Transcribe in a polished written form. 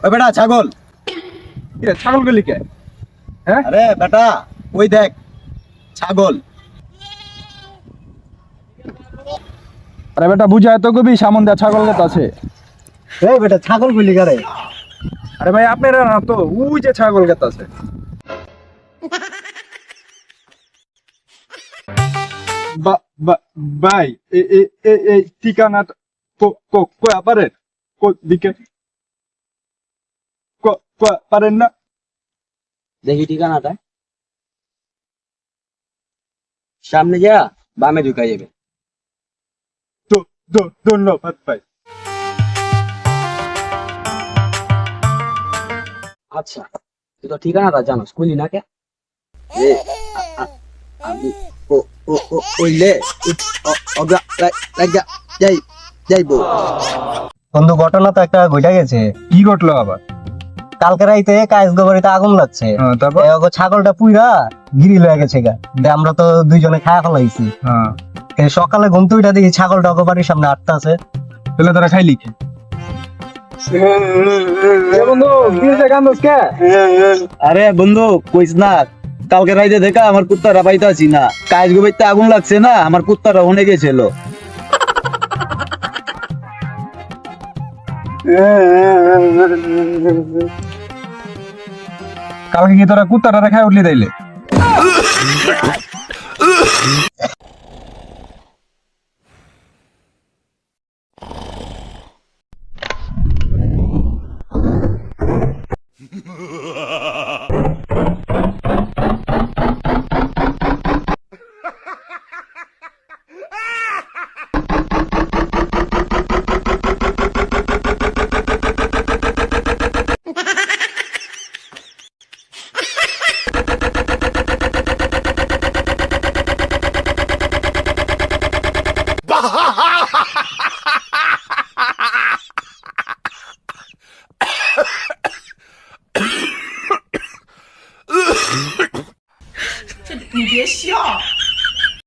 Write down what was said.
ওই বেটা ছাগল, ছাগল গলি কে? হ্যাঁ, আরে বেটা ওই দেখ ছাগল। আরে বেটা বুঝায় তো কবি সামন দেয়া ছাগল কত আছে? এই বেটা ছাগল গুলি করে। আরে ভাই আপনারা না তো ওই যে ছাগল কত আছে। ভাই এই ঠিকানাটা কয়া পারেন? দিকে পারেন না? দেখি ঠিকানাটা সামনে যা বামে ঢুকা যাবে। ধন্যবাদ ভাই। আচ্ছা তুই তো ঠিকানাটা জানোস, কইলি না কে? আমি কইলে যাইবো। বন্ধু ঘটনা তো একটা ঘটে গেছে। কি ঘটলো আবার? কালকে রাইতে কাজ বাড়িতে আগুন লাগছে, তারপর? ছাগলটা পুইরা গিরি লয়ে গেছে গা। আমরা তো দুইজনে খায়া ফেলাইছি। সকালে ঘুম থেকে উঠে দেখি ছাগলটা বাড়ির সামনে আটটা আছে। তাহলে তারা খাইলি কি? বন্ধু আরে বন্ধু কইস না, কালকে রাইতে দেখা আমার কুত্তারা পাইতাছি না, কাজ গোবাইতে আগুন লাগছে না, আমার কুত্তারা ওনে গেছিল। কালকে কি তোরা কুত্তাটা খাই উঠলি তাইলে?